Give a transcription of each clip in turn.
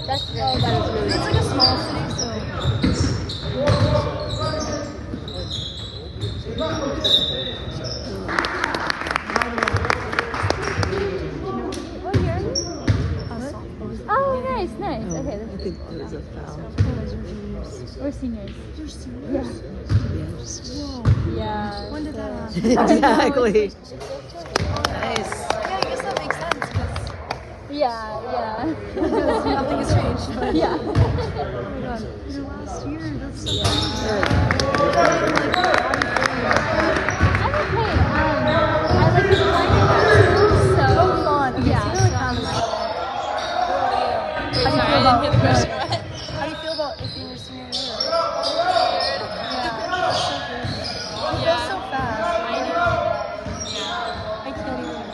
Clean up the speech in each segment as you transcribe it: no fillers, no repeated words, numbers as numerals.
That's that is really. It's like a small city, so. What year? Oh, nice, nice. Okay, I think it was a foul. we're seniors. You're serious? Yeah. Yeah. When did that happen? Exactly. Nice. Yeah, I guess that makes sense because Yeah, nothing has changed. But yeah. oh my god, your last year, that's so crazy. I'm okay. I like this climate. So fun. Okay, yeah. so you're like on the How do you feel about How do you feel about it being your senior year? Yeah, that's so crazy. It goes so fast. I know. Yeah. I can't even.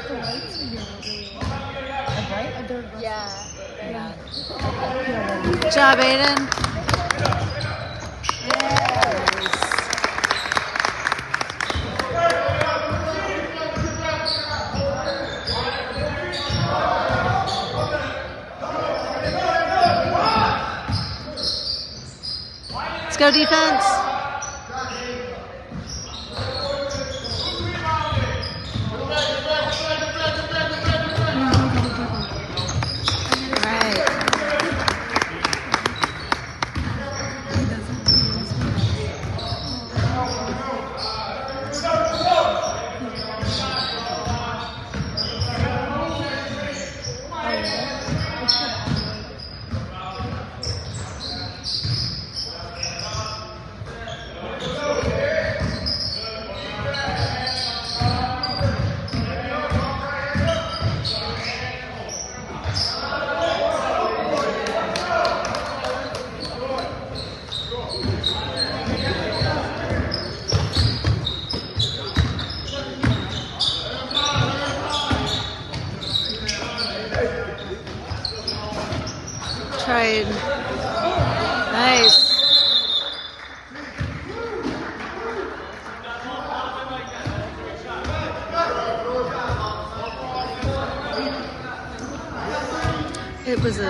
The lights are really bright. They're Yeah. Good job, Aiden. Let's go, defense. Right. Tried. Nice. It was a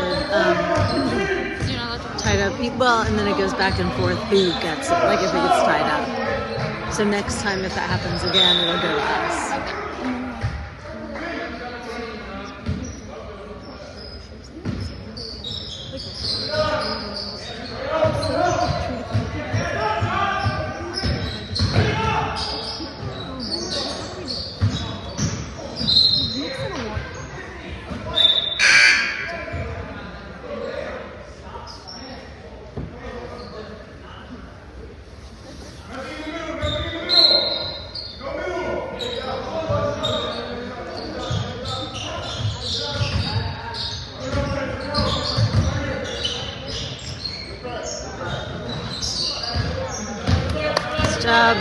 tied up. Well, and then it goes back and forth who gets it, like if it gets tied up. So next time if that happens again, it'll go to us. Nice job.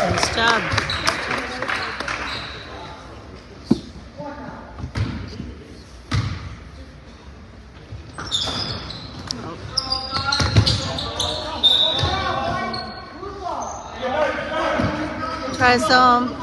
Nice job. Try some.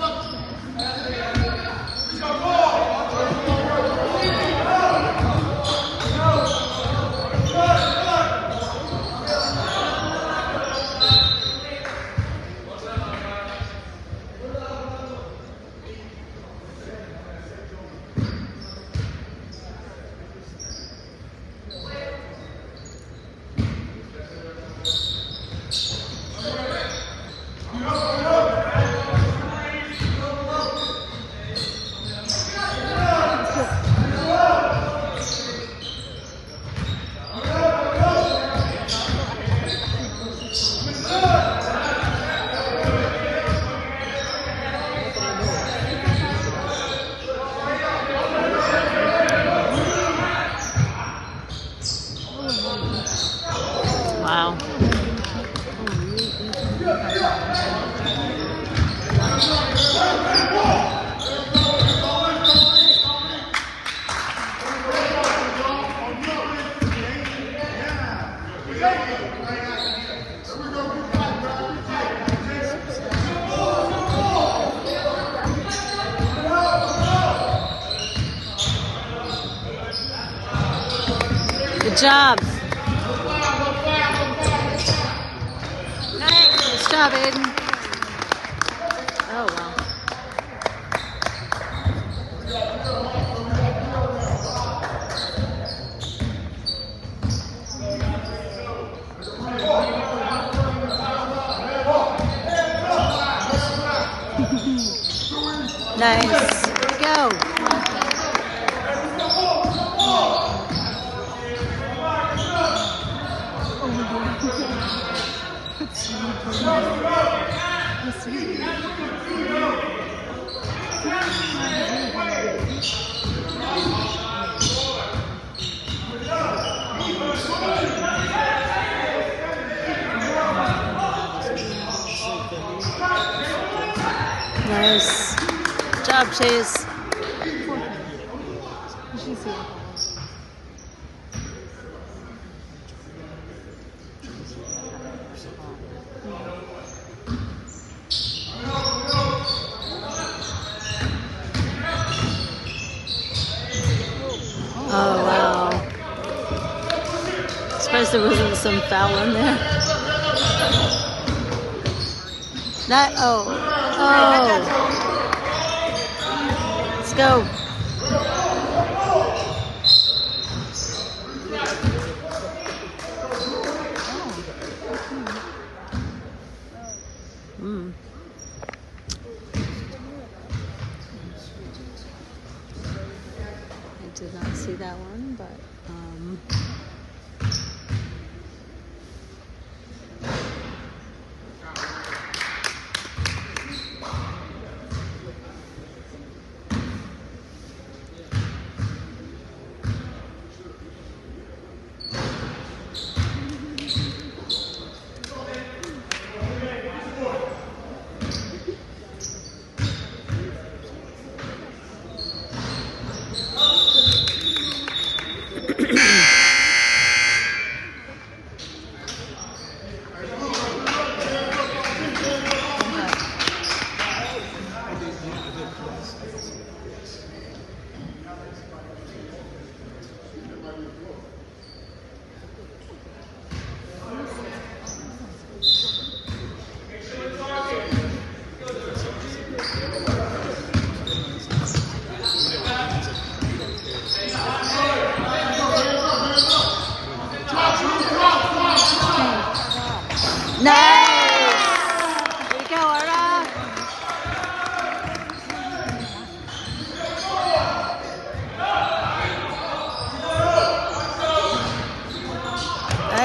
Good job. Nice job, Aiden. Oh, wow. Nice. Go. Nice. Good job, Chase. Oh, wow. Surprised there wasn't some foul in there. That, oh. Let's go. I did not see that one, but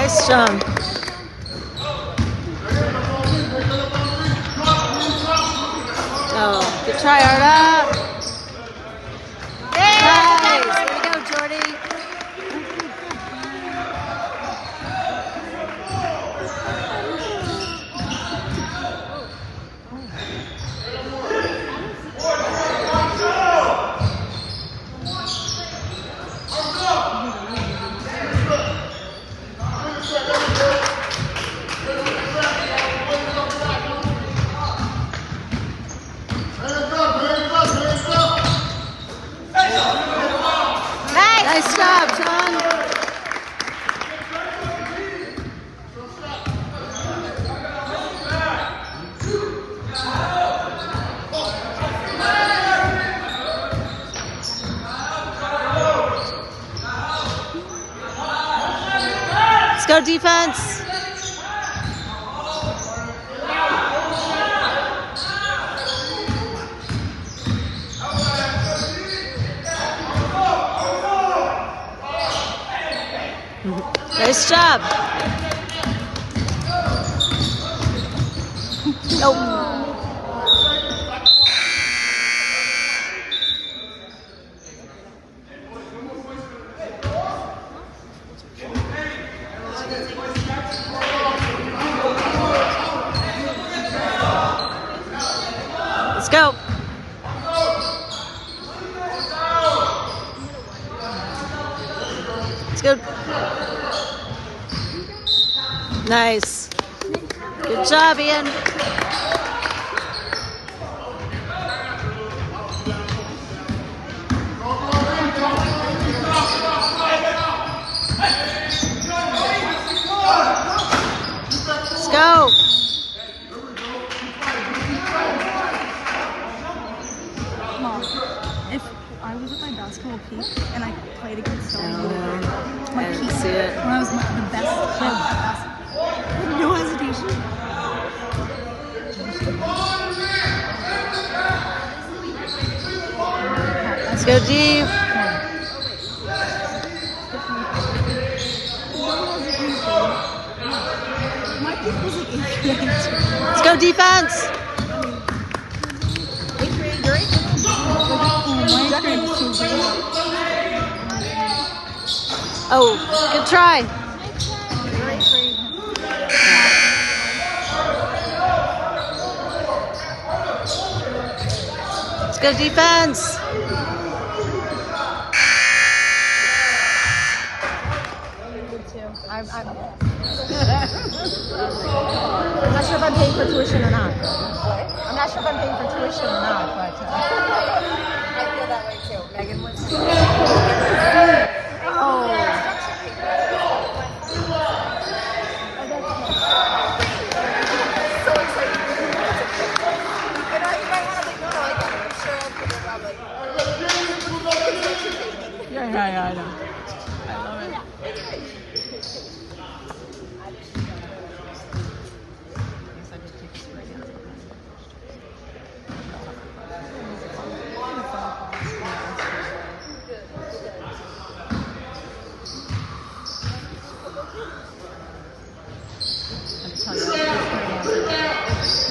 nice jump. Oh, good try, Arda. Nice. There we go, Jordy. Nice job, John. Let's go, defense. Nice job. Nope. Let's go. Let's go. Nice. Good job, Ian. Let's go. Mom, if I was at my basketball peak and I played against I someone don't know. my I didn't peak see it. when I was the best kid at basketball, with no hesitation. Let's go deep. My peak was like 8th grade. Let's go defense. 8th grade, right? My 8th grade was so great. Oh, good try. 8th grade. Let's go defense. I'm not sure if I'm paying for tuition or not. I'm not sure if I'm paying for tuition or not, but I feel that way too. Megan was. Oh. So excited. And I might want to like, no, I got it. I'm sure I'll put it probably. Yeah, I know. I love it.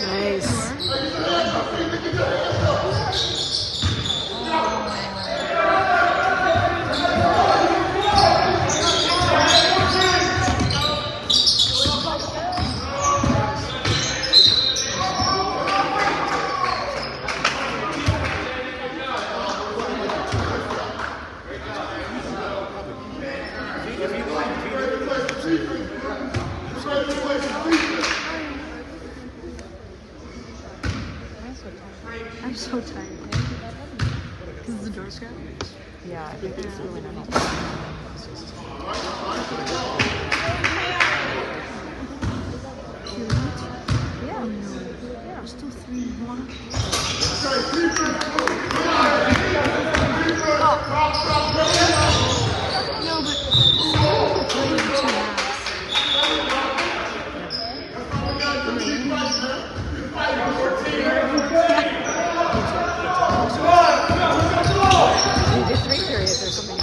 Nice. I'm so tired. Because the door's shut? Yeah, I think it's really nice. Yeah. There's still 3 more. No, but playing 2 halves. You did 3 periods or something.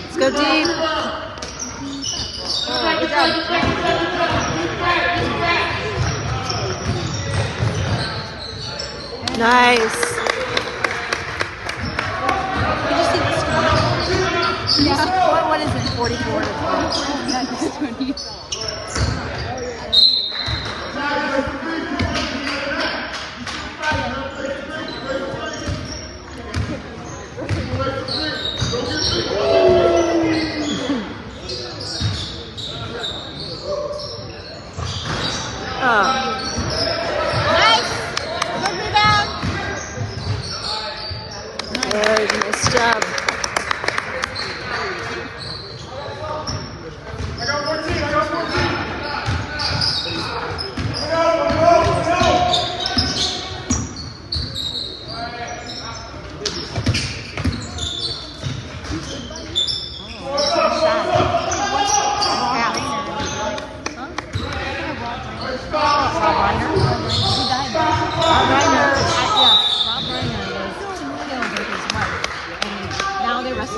Let's go deep. Oh, good job. Nice. Did you see the score? Yeah. What is it? 44 to 20. Yeah, it's 20. Oh. Nice! Good rebound! Good. Nice job.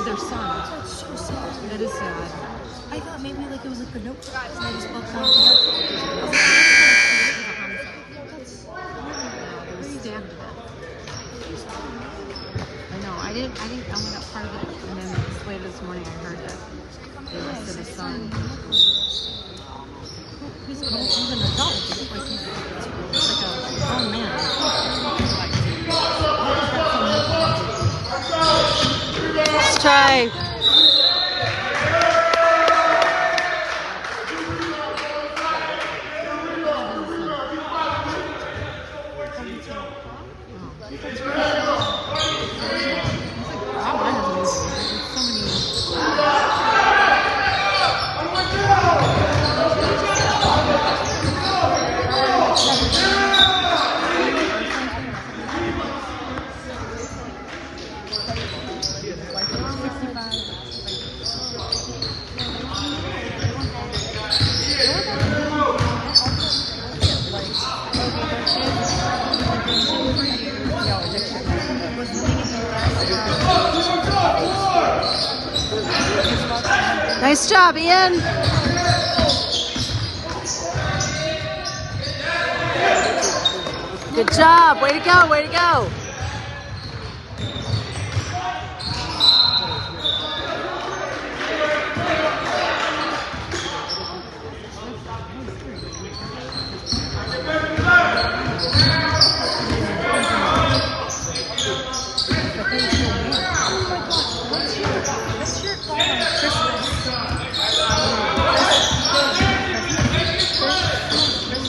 Their son. That's so sad. That is sad. I thought maybe like it was like the note and I just bumped out. It was stabbed to death. I know. I only got part of it, and then later this morning I heard that they arrested his son. He's an adult. He's like a grown man. try. Nice job, Ian. Good job. Way to go, way to go.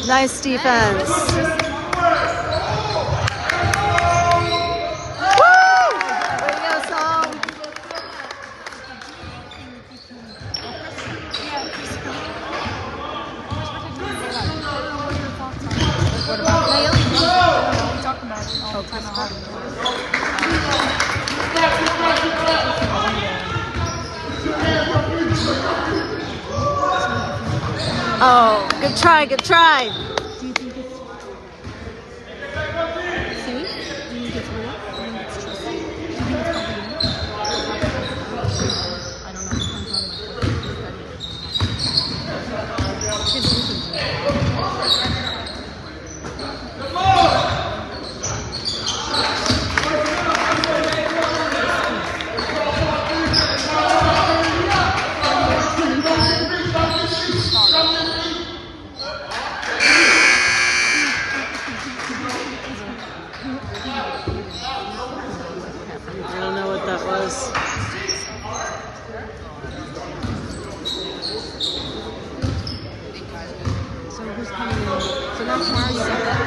Nice defense. Woo! Way to go, Saul. What about Naomi? We talk about it all the time at home. Oh, good try, good try. Do you think it's safe? Do you think it's real? Do you think it's true? Do you think it's complicated? I don't know. Depends on I don't know what that was. So who's coming in? So now tomorrow you get that.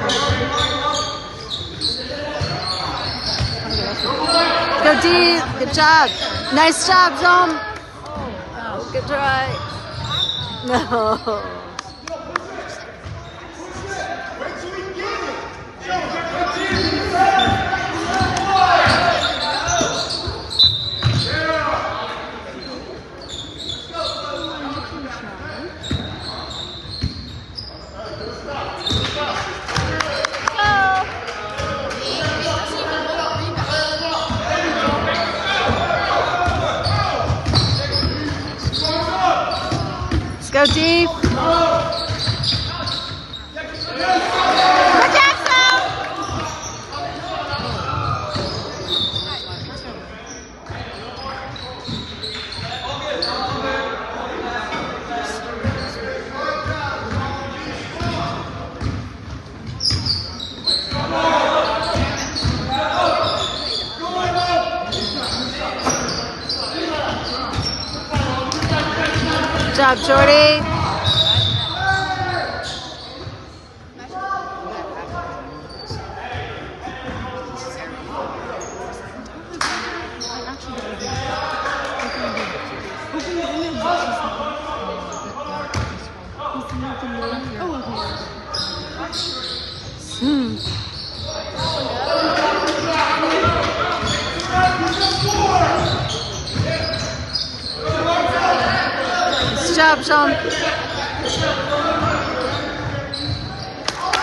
Go deep. Good job. Nice job, Zom. Good try. No. Let's go deep. Good job, Jordy. Nice job, Sean.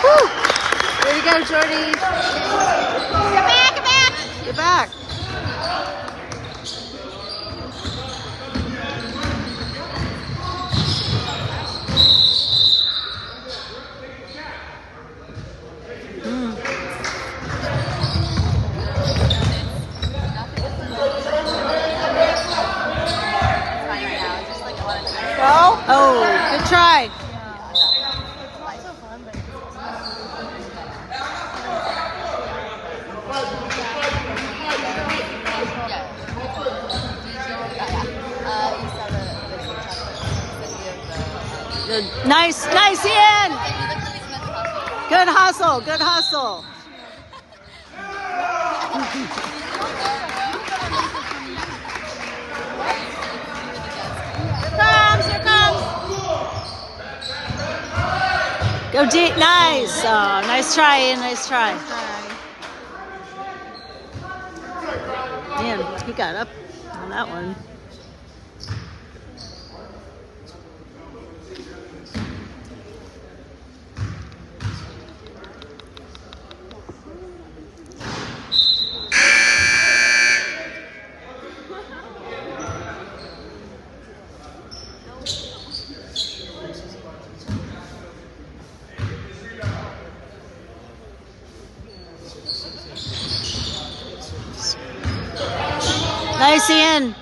Woo! There you go, Jordy. Get back, get back. Get back. Oh, good try. Good. Nice, nice, Ian. Good hustle, good hustle. Here comes. Go deep, nice. Oh, nice try, Ian, nice try. Damn, he got up on that one. Nice, Ian.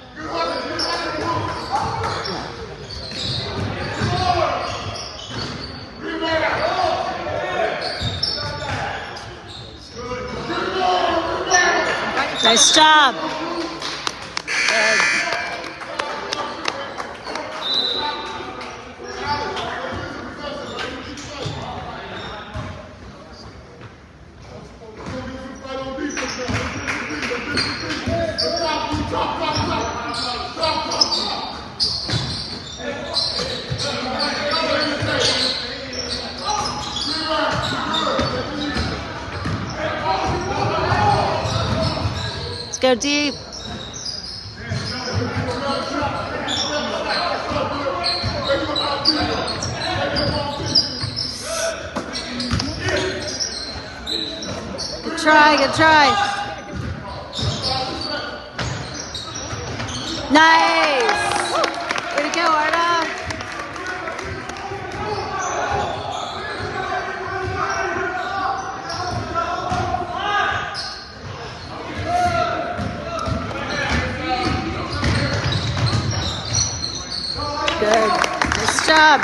Nice job. Good. Let's go deep. Good try, good try. Nice. Way to go, Arda. Good. Nice job.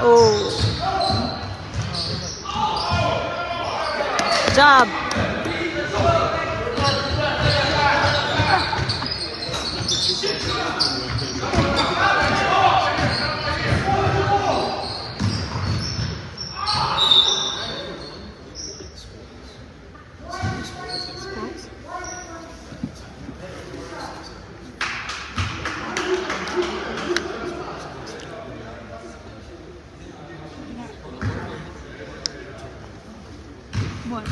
Oh. Good job. What?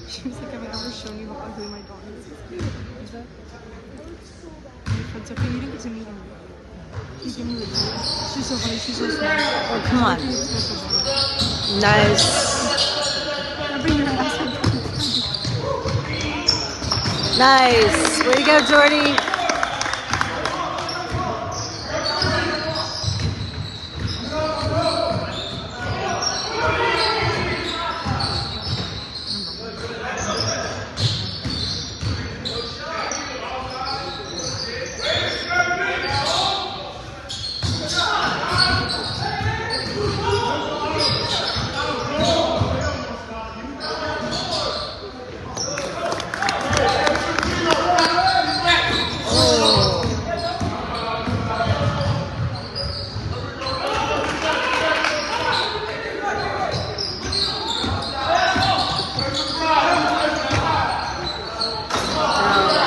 She was like, have I ever shown you how ugly my dog is? Is that? It's okay, you didn't get to meet him. She's giving me the She's so funny, she's so smart. Oh, come on. Nice. Bring your ass up. Nice. Way to go, Jordy.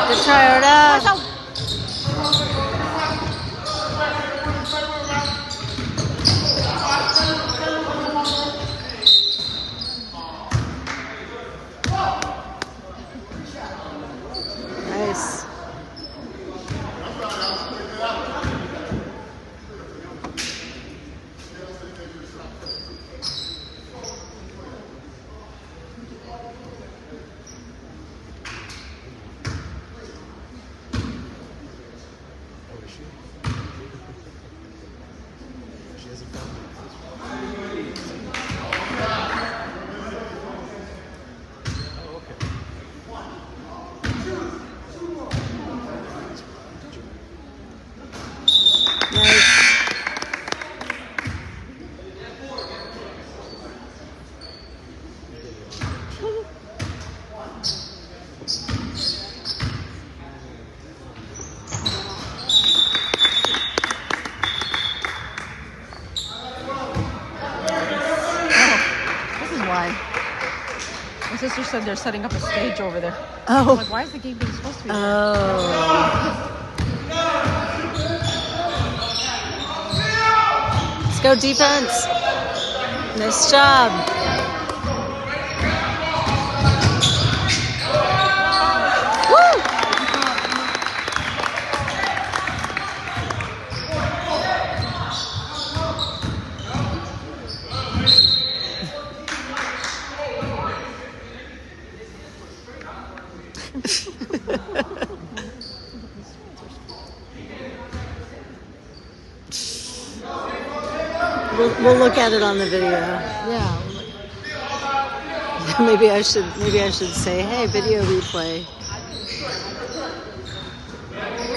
Good try, Arda. Nice. My sister said they're setting up a stage over there. Oh. I'm like, why is the game being supposed to be there? Oh. Let's go defense. Nice job. Woo! We'll look at it on the video. Yeah. Maybe I should say, hey, video replay.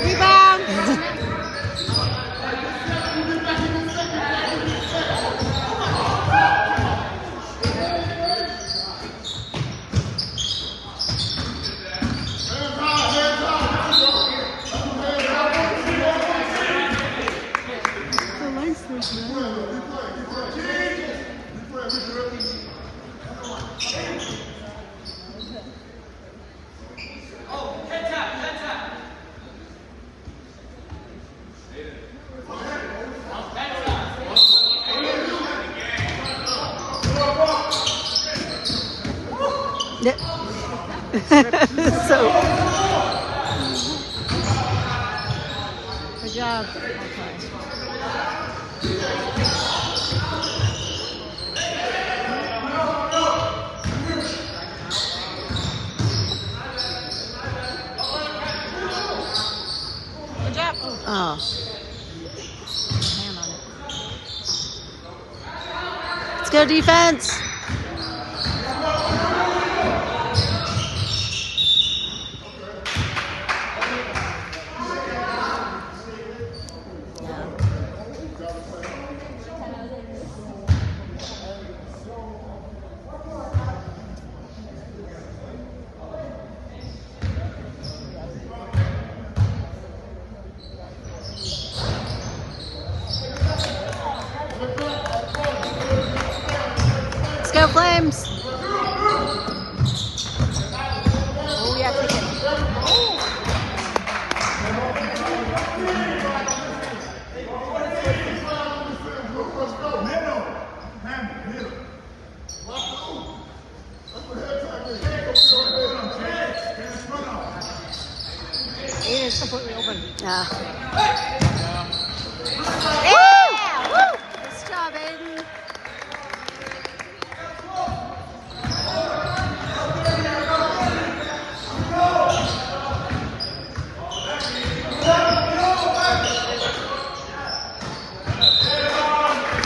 Rebound! Yeah. So Good job. Good job. oh. Hand on it. Let's go defense. Let's go Flames. Oh, yeah, take it. It is completely open. Yeah. Yeah! Woo! Nice job, Aiden.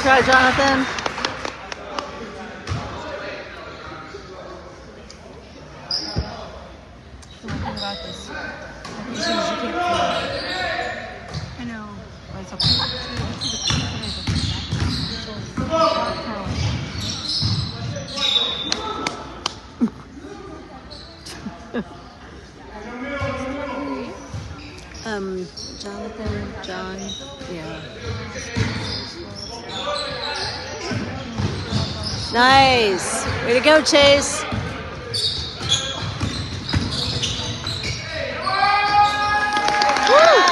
Try, Jonathan. The one thing about this, as soon as you can't feel it. I know. But it's okay. Jonathan, John, yeah. Nice. Way to go, Chase. Woo!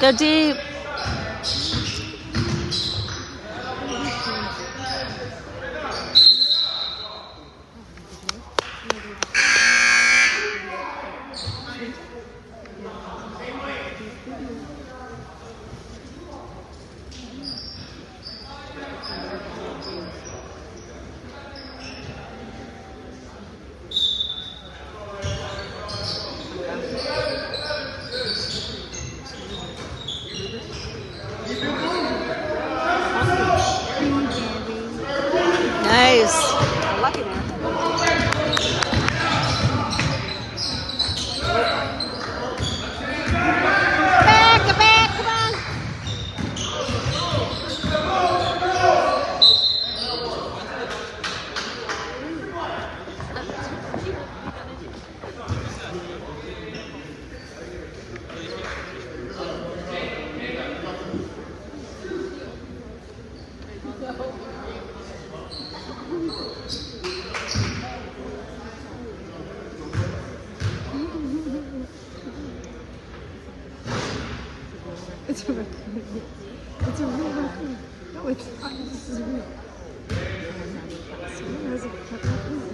Go deep. It's a raccoon. It's a real raccoon. No, it's not. This is real. Someone has a pet raccoon.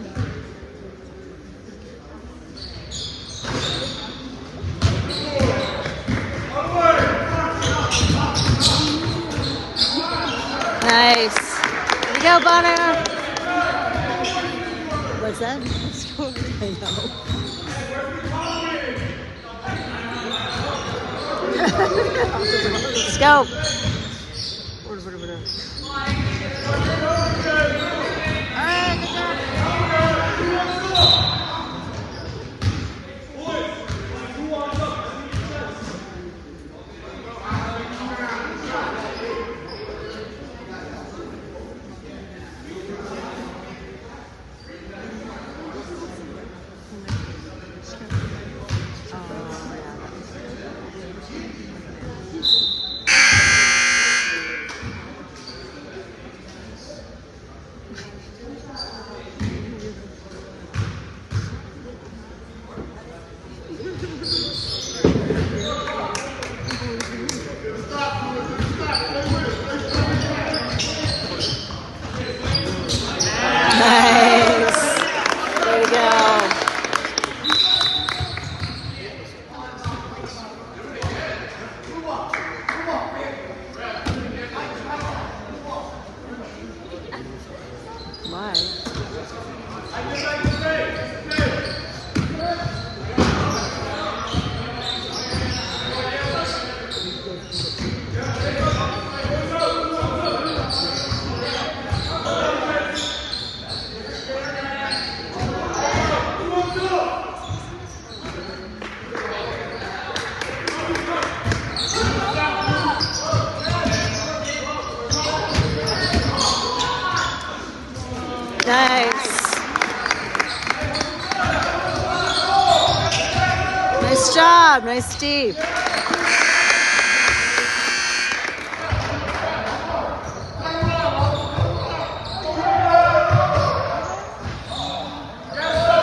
Nice. Here we go, Bonner. What's that? I know. Let's go. Nice. Nice job. Nice Steve.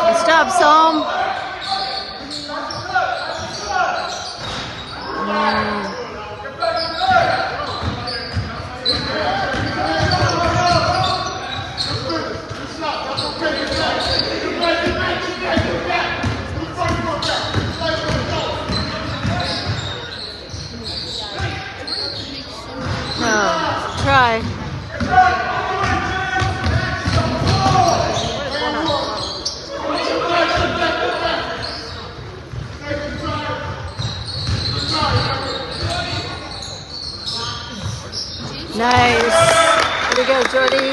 Nice job, Psalm. Try. Nice. Here we go, Jordy.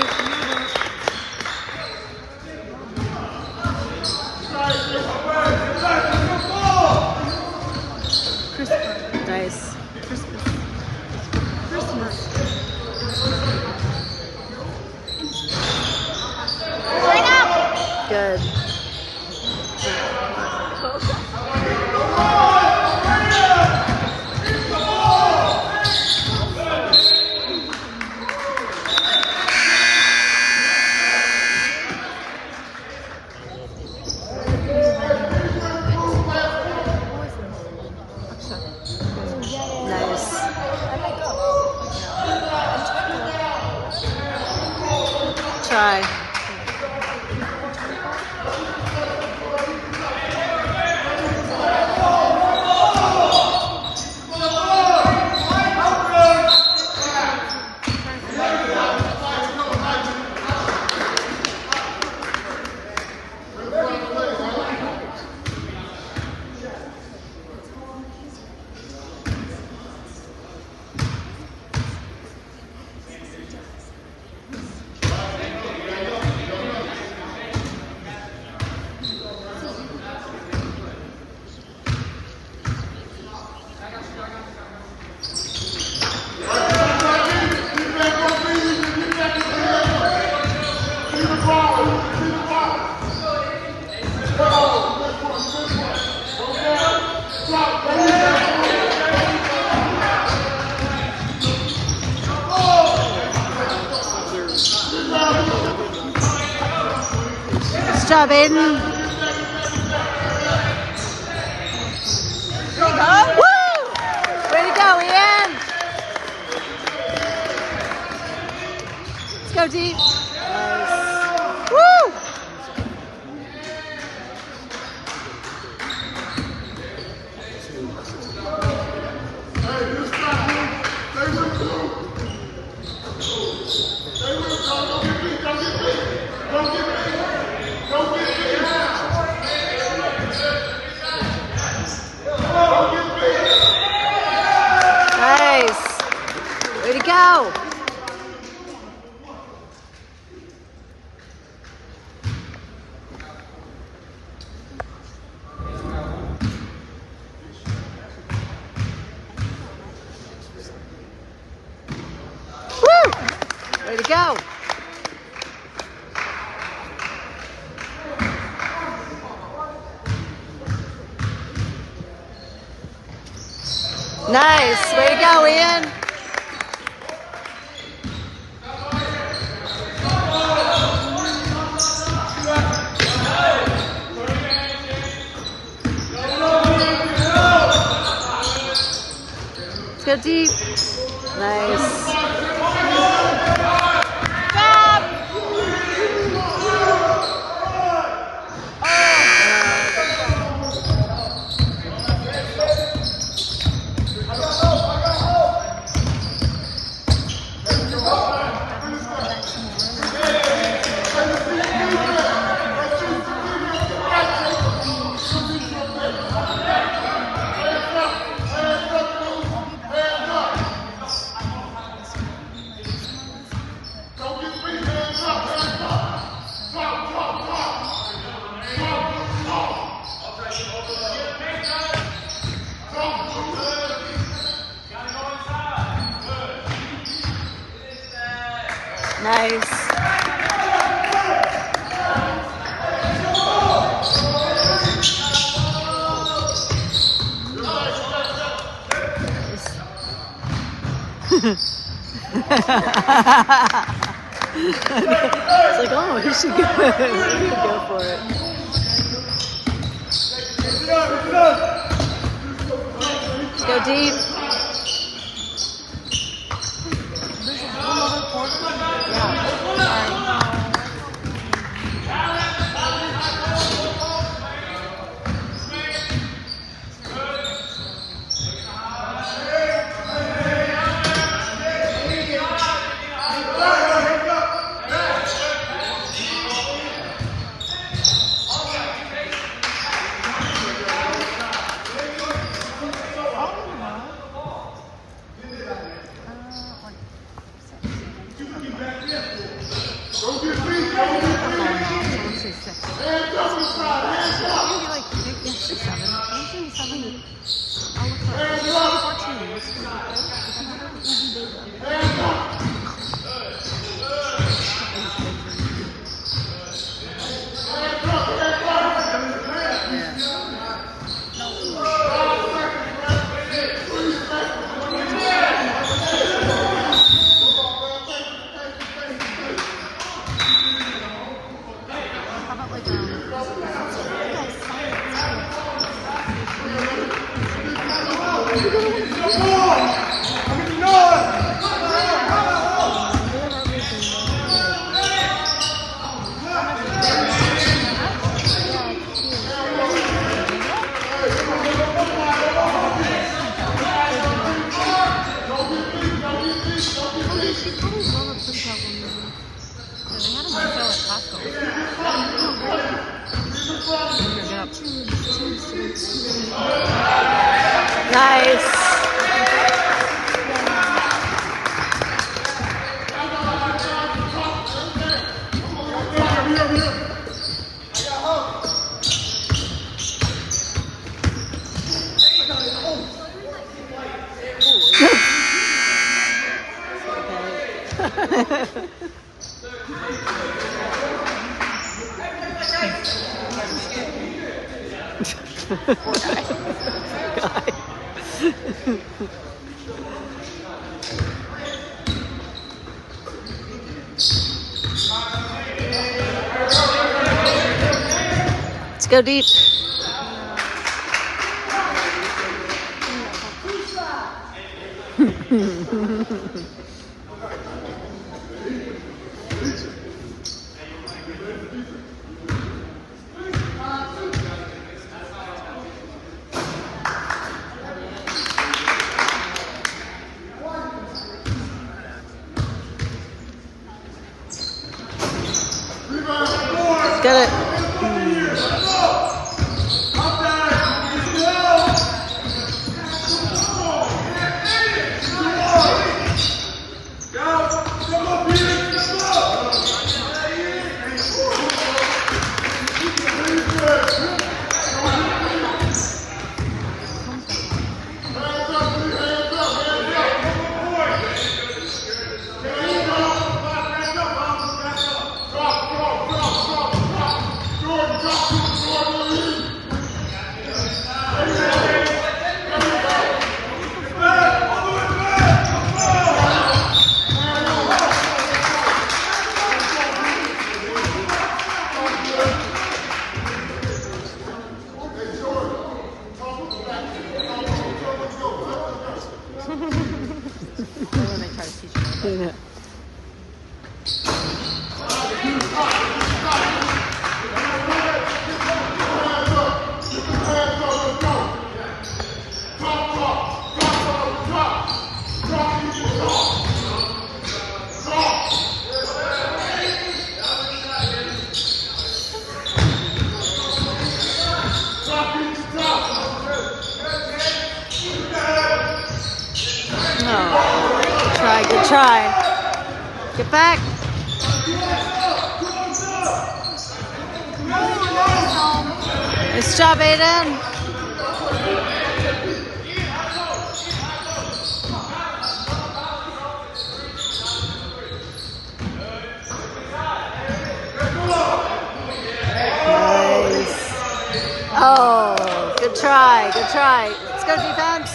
Nice. Good. Nice. Try. Nice job, Aiden. Woo! Way to go, Ian. go deep. Nice. Woo! Nice. Way to go. Woo! Way to go. Nice. Way to go, Ian. Let's go deep. Nice. Nice. It's like, oh, he should go, he should go for it. Let's go deep. Nice. Let's go deep. Get it. When they try to teach me. Yeah. No. Good try. Get back. Nice job, Aiden. Nice. Oh, good try. Good try. Let's go, defense.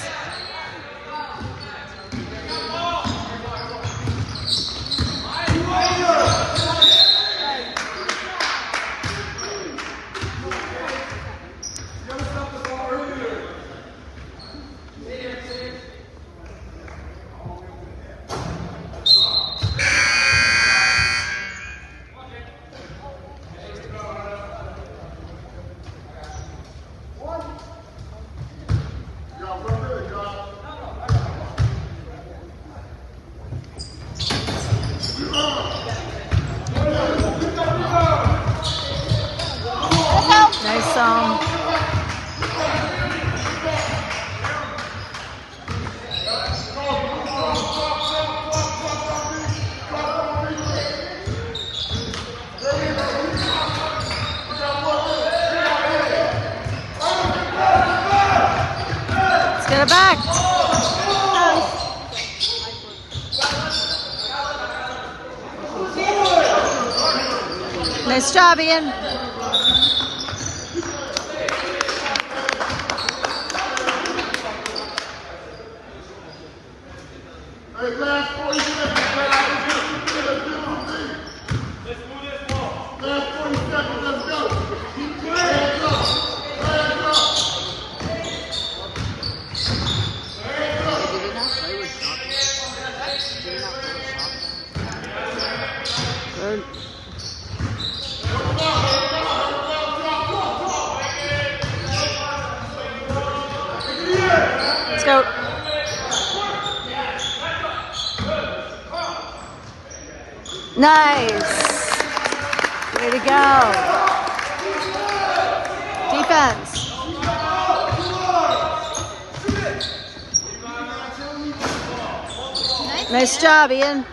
Nice song. Let's get it back. Nice job, Ian. Hey, last 40 seconds. Let's move this ball. Last 40 seconds, let's go. Hands up. Hands up. Good. Let's go. Nice. Way to go. Defense. Nice job, Ian.